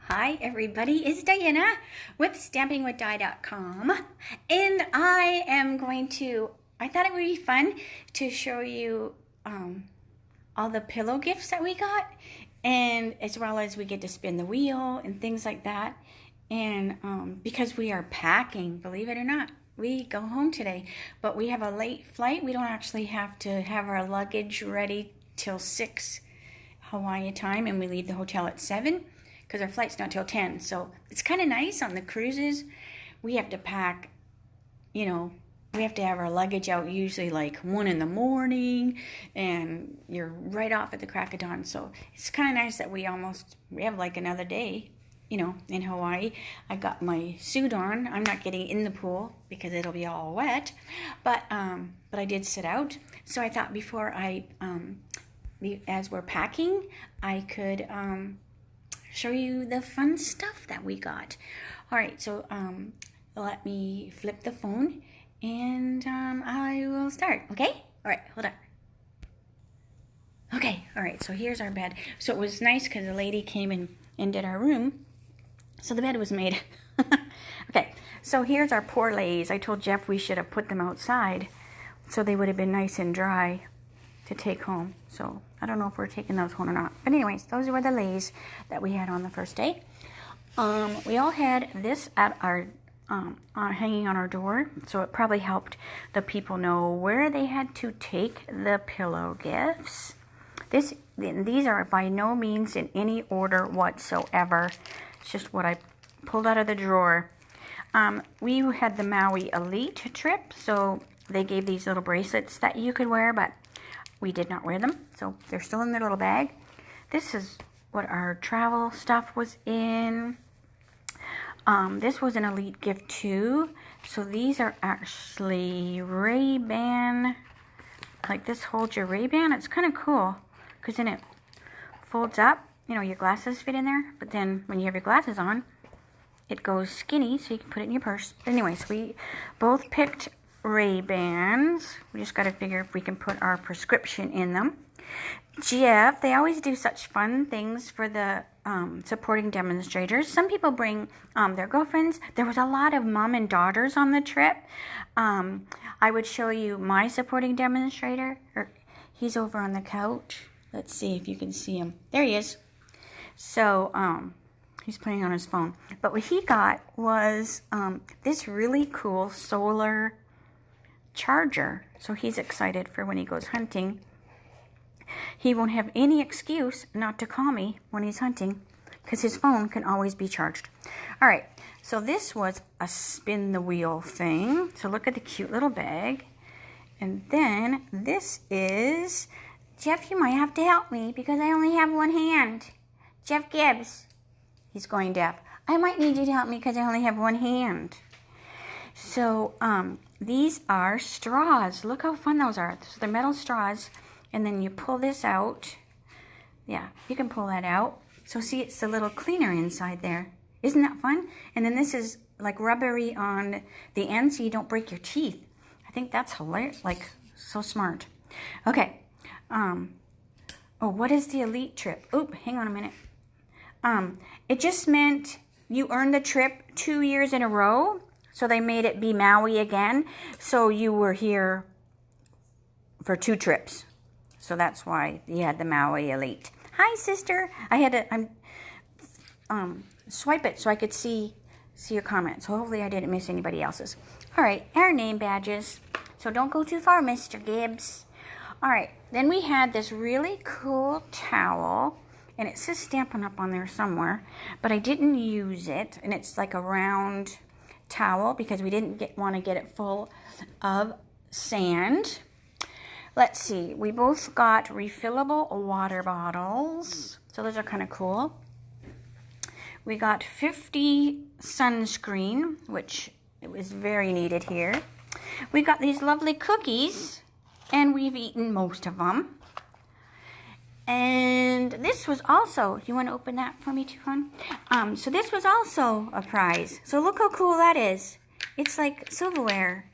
Hi everybody, it's Diana with stampingwithdie.com, and I thought it would be fun to show you all the pillow gifts that we got, and as well as we get to spin the wheel and things like that. And because we are packing, believe it or not, we go home today, but we have a late flight. We don't actually have to have our luggage ready till 6 Hawaii time, and we leave the hotel at 7 because our flight's not till 10. So it's kind of nice on the cruises. We have to pack, we have to have our luggage out usually like 1 in the morning, and you're right off at the crack of dawn. So it's kind of nice that we have like another day, in Hawaii. I got my suit on. I'm not getting in the pool because it'll be all wet, but I did sit out. So I thought before as we're packing, I could show you the fun stuff that we got. All right, so let me flip the phone and I will start, okay? All right, hold on. Okay, all right, so here's our bed. So it was nice because the lady came in and did our room, so the bed was made. Okay, so here's our pour lays. I told Jeff we should have put them outside so they would have been nice and dry to take home. So I don't know if we're taking those home or not. But anyways, those were the lays that we had on the first day. We all had this at our hanging on our door, so it probably helped the people know where they had to take the pillow gifts. These are by no means in any order whatsoever. It's just what I pulled out of the drawer. We had the Maui Elite trip, so they gave these little bracelets that you could wear, but we did not wear them, so they're still in their little bag. This is what our travel stuff was in. This was an Elite gift too. So these are actually Ray-Ban. Like this holds your Ray-Ban. It's kind of cool because then it folds up. Your glasses fit in there. But then when you have your glasses on, it goes skinny so you can put it in your purse. But anyways, we both picked Ray-Bans. We just got to figure if we can put our prescription in them. Jeff, they always do such fun things for the supporting demonstrators. Some people bring their girlfriends. There was a lot of mom and daughters on the trip. I would show you my supporting demonstrator. He's over on the couch. Let's see if you can see him. There he is. So he's playing on his phone. But what he got was this really cool solar charger. So he's excited for when he goes hunting. He won't have any excuse not to call me when he's hunting because his phone can always be charged. All right, so this was a spin the wheel thing. So look at the cute little bag. And then this is, Jeff, you might have to help me because I only have one hand. Jeff Gibbs, he's going deaf. I might need you to help me because I only have one hand. So these are straws. Look how fun those are. So they're metal straws. And then you pull this out. Yeah, you can pull that out. So see, it's a little cleaner inside there. Isn't that fun? And then this is like rubbery on the end so you don't break your teeth. I think that's hilarious, like so smart. Okay. Oh, what is the Elite trip? Oop, hang on a minute. It just meant you earned the trip 2 years in a row. So they made it be Maui again. So you were here for 2 trips. So that's why you had the Maui Elite. Hi, sister. I had to swipe it so I could see your comments. So hopefully I didn't miss anybody else's. All right, our name badges. So don't go too far, Mr. Gibbs. All right, then we had this really cool towel. And it says Stampin' Up on there somewhere. But I didn't use it. And it's like a round towel because we didn't want to get it full of sand. Let's see, we both got refillable water bottles, so those are kind of cool. We got 50 sunscreen, which it was very needed here. We got these lovely cookies, and we've eaten most of them. And this was also, you want to open that for me, Tufan? So this was also a prize. So look how cool that is. It's like silverware.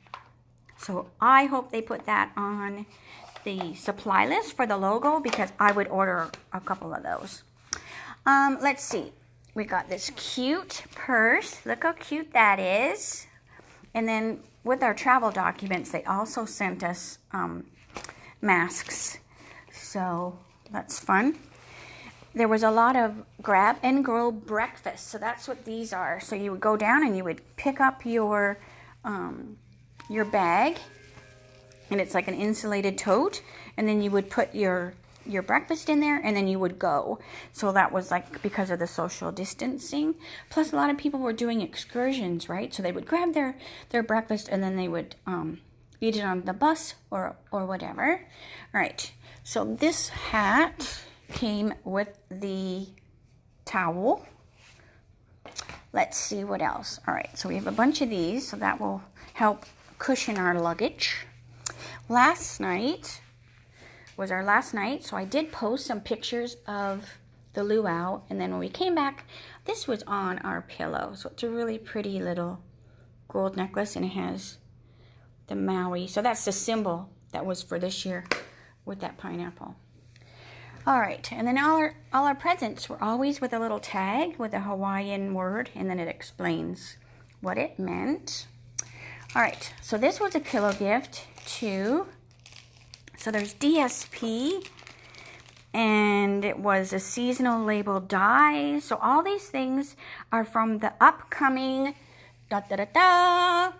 So I hope they put that on the supply list for the logo because I would order a couple of those. Let's see. we got this cute purse. Look how cute that is. And then with our travel documents, they also sent us masks. So that's fun. There was a lot of grab and go breakfast. So that's what these are. So you would go down and you would pick up your bag. And it's like an insulated tote. And then you would put your breakfast in there, and then you would go. So that was like because of the social distancing. Plus a lot of people were doing excursions, right? So they would grab their breakfast and then they would eat it on the bus or whatever. All right. So this hat came with the towel. Let's see what else. All right. So we have a bunch of these, so that will help cushion our luggage. Last night was our last night, so I did post some pictures of the luau, and then when we came back, this was on our pillow. So it's a really pretty little gold necklace, and it has the Maui. So that's the symbol that was for this year with that pineapple. All right, and then all our presents were always with a little tag with a Hawaiian word, and then it explains what it meant. All right, so this was a pillow gift too. So there's DSP, and it was a seasonal label die. So all these things are from the upcoming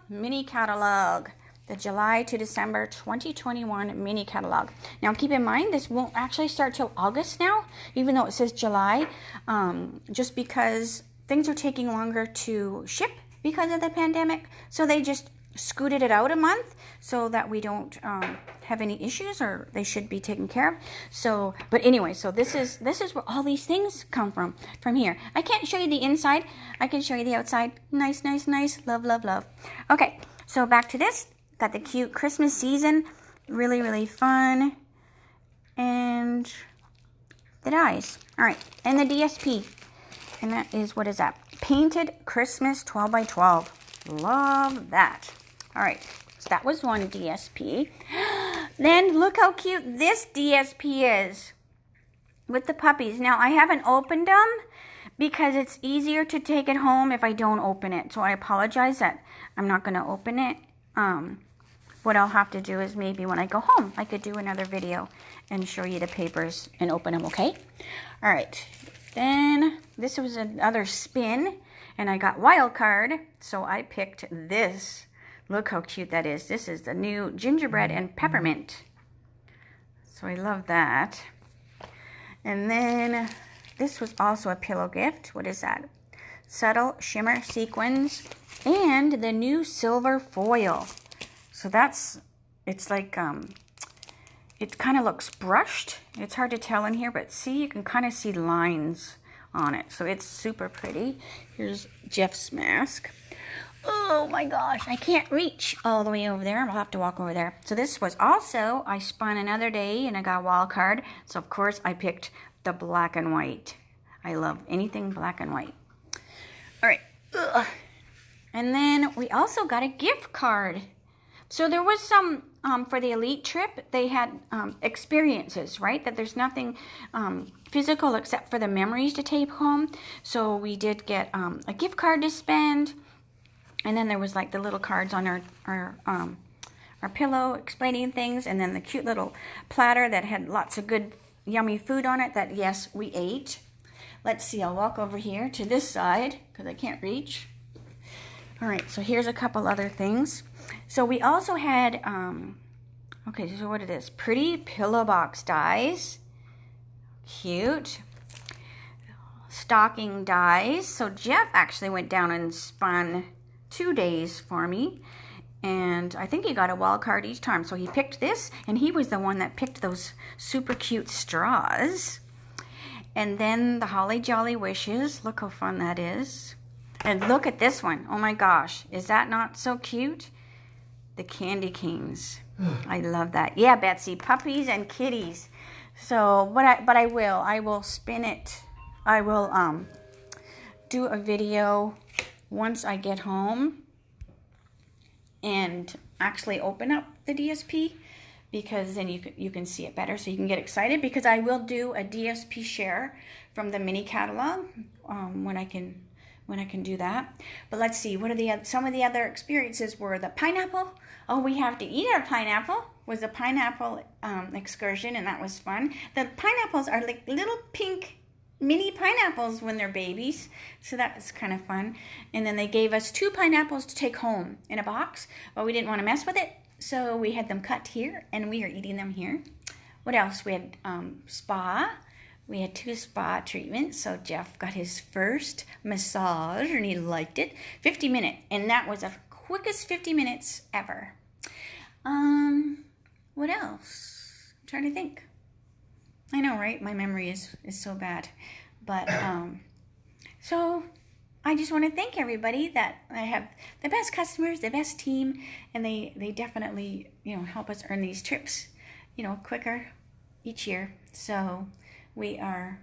mini catalog, the July to December 2021 mini catalog. Now keep in mind, this won't actually start till August now, even though it says July, just because things are taking longer to ship because of the pandemic. So they just scooted it out a month so that we don't have any issues, or they should be taken care of. So, but anyway, so this is where all these things come from here. I can't show you the inside. I can show you the outside. Nice, nice, nice. Love, love, love. Okay, so back to this. Got the cute Christmas season. Really, really fun. And the dies. All right, and the DSP. And that is, what is that? Painted Christmas 12 by 12. Love that. All right, so that was one DSP. Then look how cute this DSP is with the puppies. Now, I haven't opened them because it's easier to take it home if I don't open it. So I apologize that I'm not going to open it. What I'll have to do is maybe when I go home, I could do another video and show you the papers and open them, okay? All right, then this was another spin, and I got wild card, so I picked this. Look how cute that is. This is the new gingerbread and peppermint. So I love that. And then this was also a pillow gift. What is that? Subtle shimmer sequins and the new silver foil. So it's like, it kind of looks brushed. It's hard to tell in here, but see, you can kind of see lines on it. So it's super pretty. Here's Jeff's mask. Oh my gosh, I can't reach all the way over there. I'll have to walk over there. So this was also, I spun another day and I got a wild card. So of course I picked the black and white. I love anything black and white. All right. Ugh. And then we also got a gift card. So there was some, for the elite trip, they had experiences, right? That there's nothing physical except for the memories to take home. So we did get a gift card to spend. And then there was like the little cards on our pillow explaining things. And then the cute little platter that had lots of good, yummy food on it that, yes, we ate. Let's see, I'll walk over here to this side because I can't reach. All right, so here's a couple other things. So we also had, okay, so what it is? Pretty pillow box dies. Cute. Stocking dies. So Jeff actually went down and spun 2 days for me, and I think he got a wild card each time. So he picked this, and he was the one that picked those super cute straws. And then the Holly Jolly Wishes. Look how fun that is. And look at this one. Oh my gosh, is that not so cute? The candy canes. I love that. Yeah, Betsy, puppies and kitties. So, but I will spin it. I will do a video once I get home and actually open up the DSP, because then you can see it better, so you can get excited, because I will do a DSP share from the mini catalog when I can do that. But let's see, what are some of the other experiences were the pineapple. Oh, we have to eat our pineapple. Was a pineapple excursion, and that was fun. The pineapples are like little pink mini pineapples when they're babies, so that was kind of fun. And then they gave us 2 pineapples to take home in a box, but we didn't want to mess with it, so we had them cut here, and we are eating them here. What else? We had spa. We had 2 spa treatments, so Jeff got his first massage, and he liked it. 50 minutes, and that was the quickest 50 minutes ever. What else? I'm trying to think. I know, right? My memory is so bad. But, so I just want to thank everybody that I have the best customers, the best team, and they definitely, help us earn these trips, quicker each year. So we are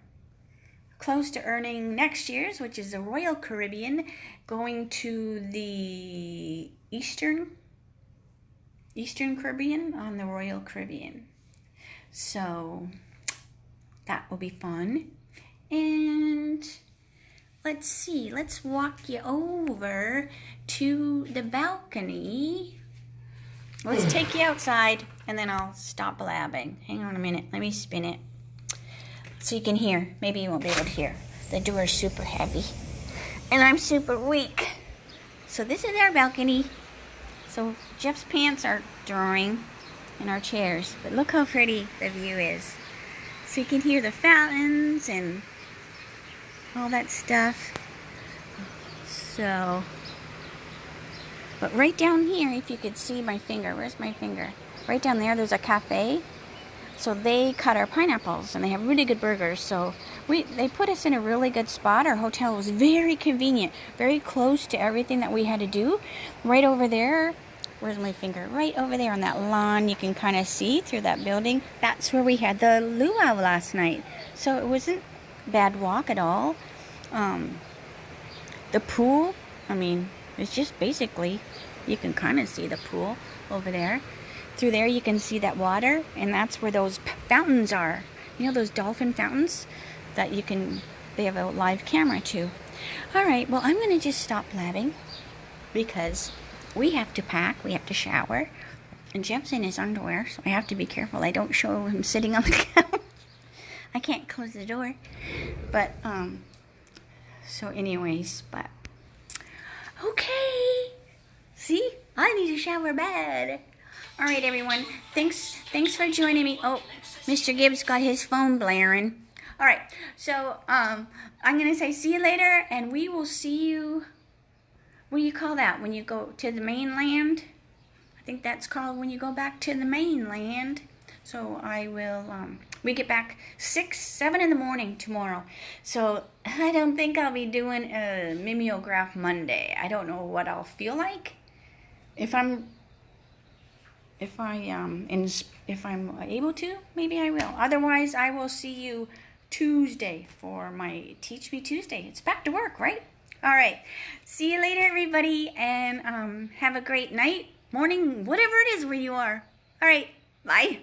close to earning next year's, which is the Royal Caribbean, going to the Eastern Caribbean on the Royal Caribbean. So that will be fun. And let's see, let's walk you over to the balcony. Let's take you outside, and then I'll stop blabbing. Hang on a minute, let me spin it so you can hear. Maybe you won't be able to hear. The door is super heavy, and I'm super weak. So this is our balcony. So Jeff's pants are drying in our chairs, but look how pretty the view is. So you can hear the fountains and all that stuff. So, but right down here, if you could see my finger, where's my finger? Right down there's a cafe. So they cut our pineapples, and they have really good burgers. So they put us in a really good spot. Our hotel was very convenient, very close to everything that we had to do. Right over there, where's my finger? Right over there on that lawn, you can kind of see through that building. That's where we had the luau last night. So it wasn't a bad walk at all. The pool, it's just basically, you can kind of see the pool over there. Through there you can see that water, and that's where those fountains are. Those dolphin fountains that they have a live camera too. Alright, well, I'm going to just stop blabbing, because we have to pack, we have to shower, and Jeff's in his underwear, so I have to be careful I don't show him sitting on the couch. I can't close the door. But, so anyways, but, okay. See? I need to shower bad. Alright, everyone. Thanks for joining me. Oh, Mr. Gibbs got his phone blaring. Alright, so, I'm going to say see you later, and we will see you. What do you call that? When you go to the mainland? I think that's called when you go back to the mainland. So I will, we get back 7 in the morning tomorrow. So I don't think I'll be doing a mimeograph Monday. I don't know what I'll feel like. If I'm able to, maybe I will. Otherwise, I will see you Tuesday for my Teach Me Tuesday. It's back to work, right? All right. See you later, everybody, and have a great night, morning, whatever it is where you are. All right. Bye.